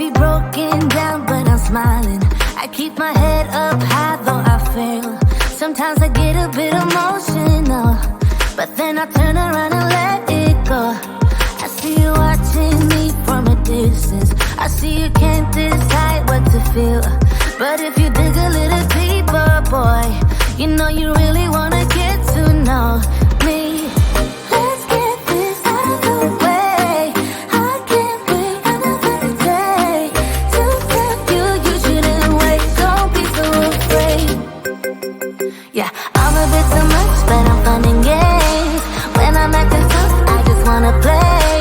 be broken down, but I'm smiling. I keep my head up high, though I fail. Sometimes I get a bit emotional, but then I turn around and let it go. I see you watching me from a distance. I see you can't decide what to feel, but if you dig a little deeper, boy, you know you really wanna get to know me. Let's get this out of the way. I can't wait another day to tell you you shouldn't wait. Don't be so afraid. Yeah, I'm a bit too much, but I'm fun and games. When I'm acting tough, I just wanna play.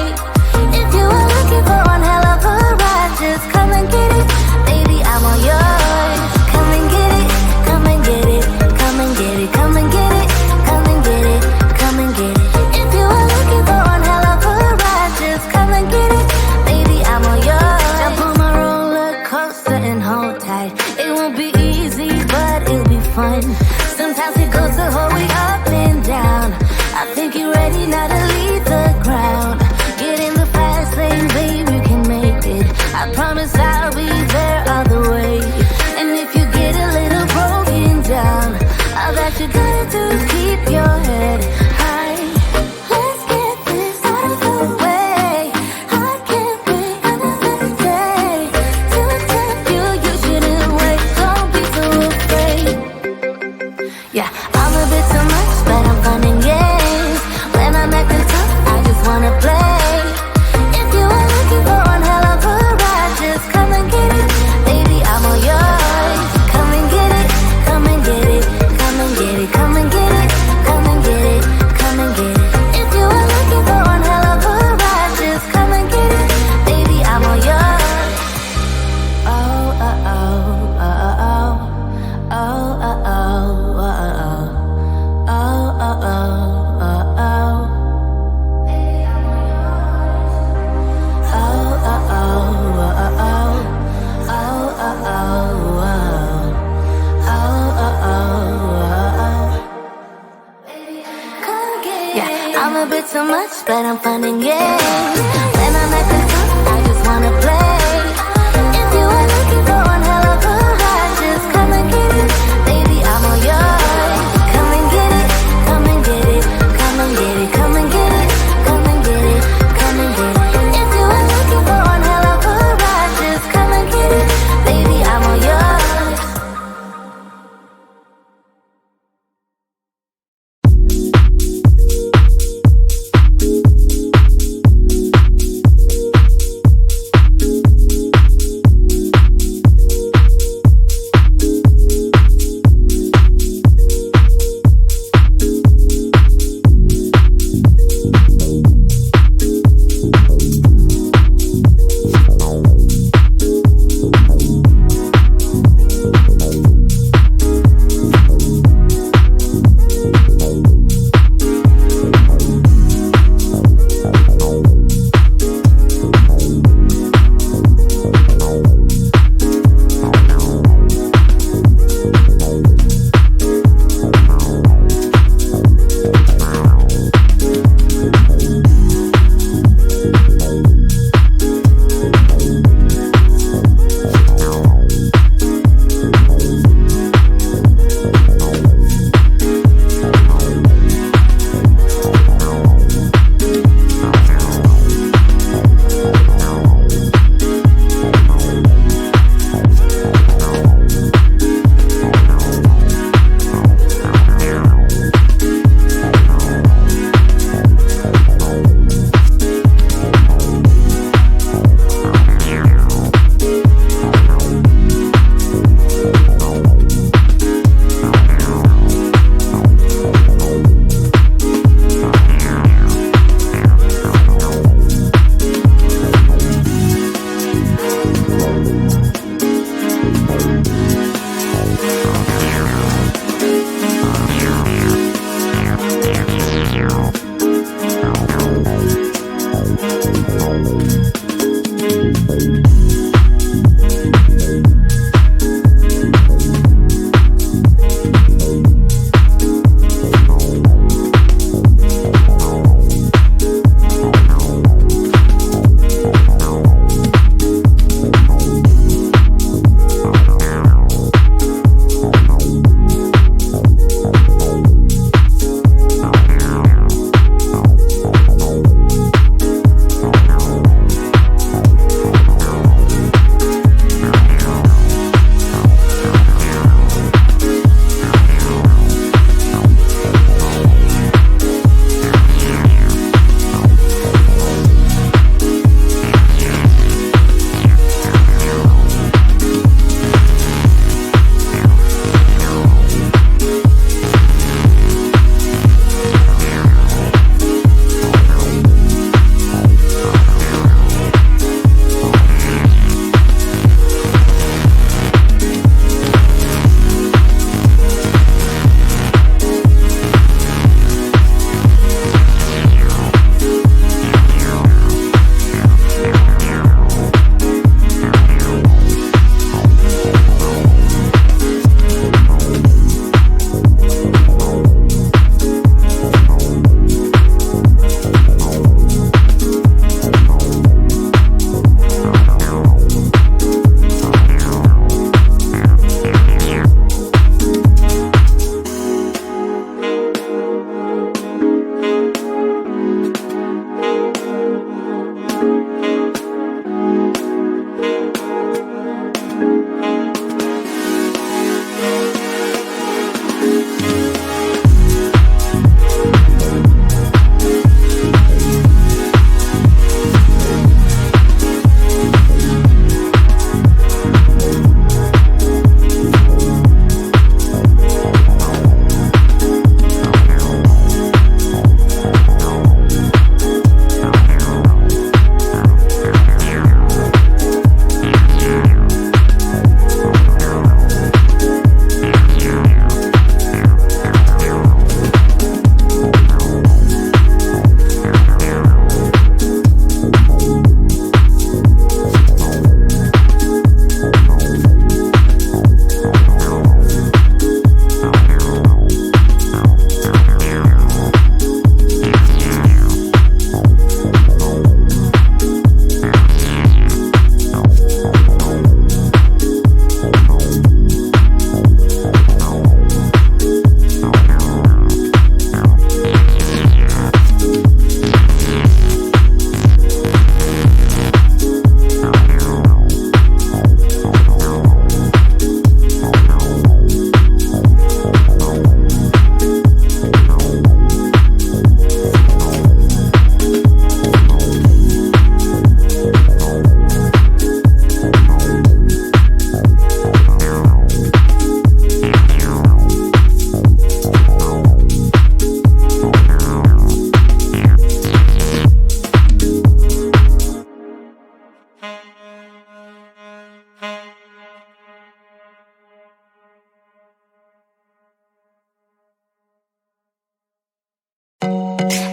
If you were looking for one hell of a ride, just come and get it. Baby, I'm all yours. Come and get it, come and get it, come and get it, come and get it, come and get it, come and get it. If you were looking for one hell of a ride, just come and get it. Baby, I'm all yours. Jump on my roller coaster and hold tight. It won't be easy, but it'll be fun. Sometimes it goes the whole way up and down. I think you're ready now to leave the ground. Get in the fast lane, babe, you can make it. I promise I'll be there all the way. And if you get a little broken down, all that you gotta do is keep your head high. Let's get this out of the way. I can't wait another day to tell you you shouldn't wait. Don't be so afraid. Yeah, I'm a bit too much, but I'm fun and games. When I'm acting tough, I just wanna play. If you were looking for one hell of a ride, just come and get it. Baby, I'm all yours. Come and get it, come and get it, come and get it, come and get it, come and get it, come and get it. If you were looking for one hell of a ride, just come and get it. Baby, I'm all yours. Oh, oh, oh, oh, oh, oh, oh, oh, oh, oh. Oh, oh, oh, oh, oh. Baby, I'm all yours. Oh, oh, oh, oh, oh. Oh, oh, oh, oh. Oh, oh, oh, oh. Come get it. Yeah, I'm a bit too much, but I'm fun and games. When I'm acting tough, I just wanna play. If you were looking for one hell of a ride, just come and get it. Baby, I'm all yours. Come and get it, come and get it, come and get it, come and get it, come and get it, come and get it. If you were looking for one hell of a ride, just come and get it. Baby, I'm all yours.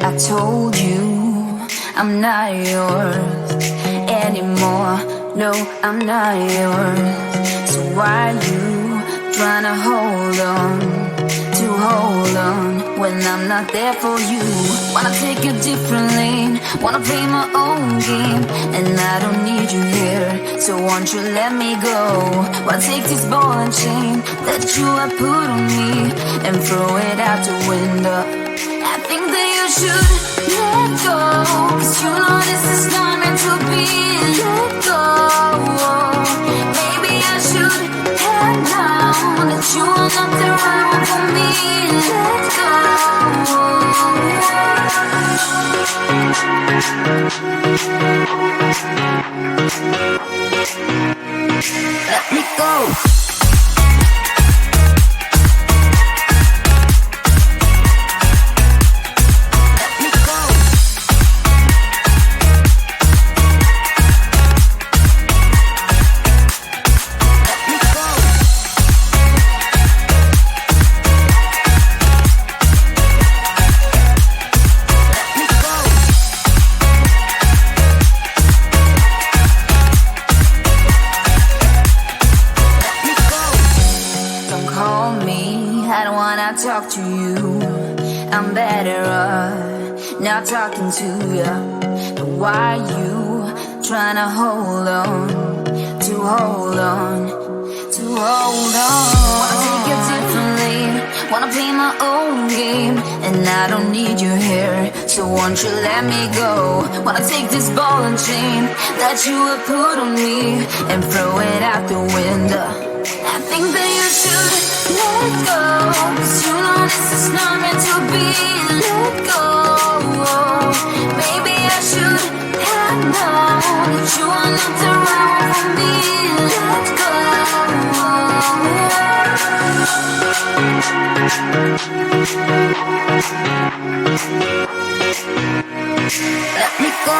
I told you I'm not yours anymore. No, I'm not yours. So why you tryna hold on when I'm not there for you? Wanna take a different lane, wanna play my own game, and I don't need you here, so won't you let me go? Wanna take this ball and chain that you have put on me and throw it out the window. I think that you should let go, 'cause you know this is not meant to be. Let go. Maybe I should have known that you are not the right one for me. Let go. Let me go. Talk to you, I'm better off not talking to you. But why you tryna hold on? Wanna take a different lane, wanna play my own game, and I don't need you here, so won't you let me go? Wanna take this ball and chain that you have put on me and throw it out the window. I think that you should let go, 'cause you know this is not meant to be. Let go. Maybe I should have known that you are not the right one for me. Let go. Let me go.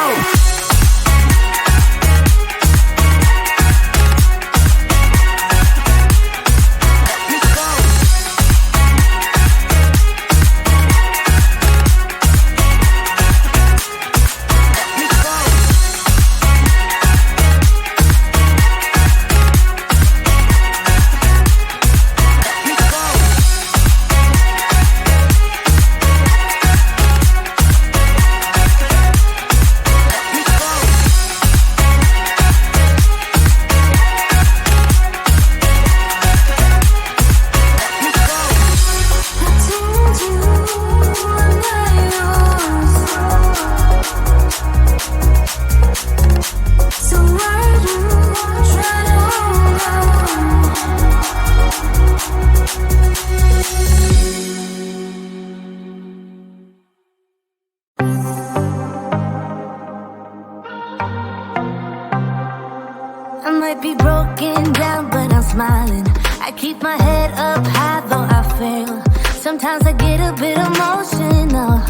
I might be broken down, but I'm smiling. I keep my head up high, though I fail. Sometimes I get a bit emotional,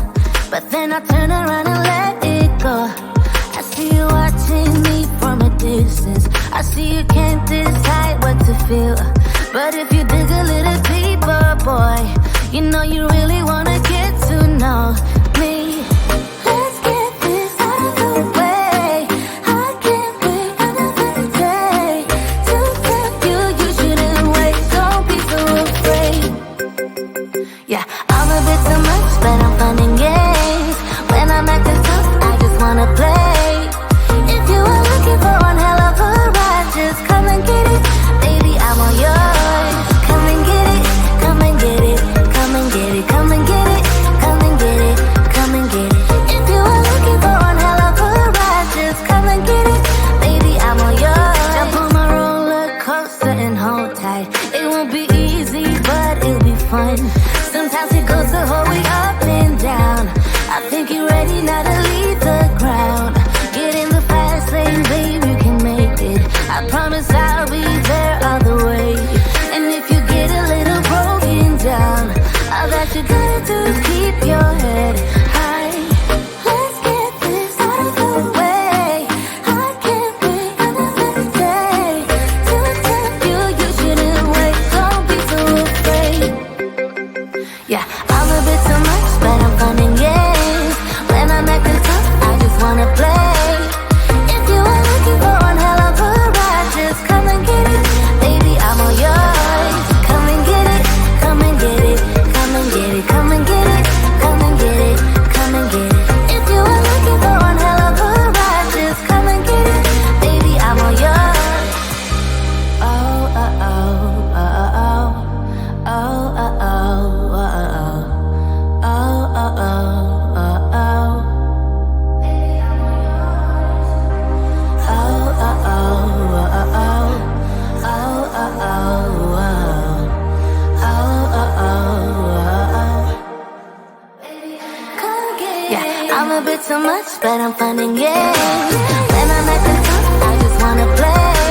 but then I turn around and let it go. I see you watching me from a distance. I see you can't decide what to feel. But if you dig a little deeper, boy, you know you really wanna get to know me. Let's get this out of the way. I can't wait another day to tell you you shouldn't wait. Don't be so afraid. Yeah, I'm a bit too much, but I'm fun and games. When I'm acting tough, I just wanna play. If you are looking for one hell of a ride, just come and get it. Baby, I'm all yours. Come and get it, come and get it, come and get it, come and get it, come and get it, come and get it. If you are looking for one hell of a ride, just come and get it. Baby, I'm all yours. Jump on my roller coaster and hold tight. It won't be easy, but it'll be fun. Sometimes it goes the whole way up and down. I think you're ready now to leave the ground. Get in the fast lane, babe, you can make it. I promise I'll be there all the way. And if you get a little broken down, all that you gotta do is keep your head high. Let's get this out of the way. I can't wait another day to tell you you shouldn't wait. Don't be so afraid. Yeah, I'm a bit too much, but I'm fun and games. I'm a bit too much, but I'm fun and games. When I'm at the top, I just wanna play.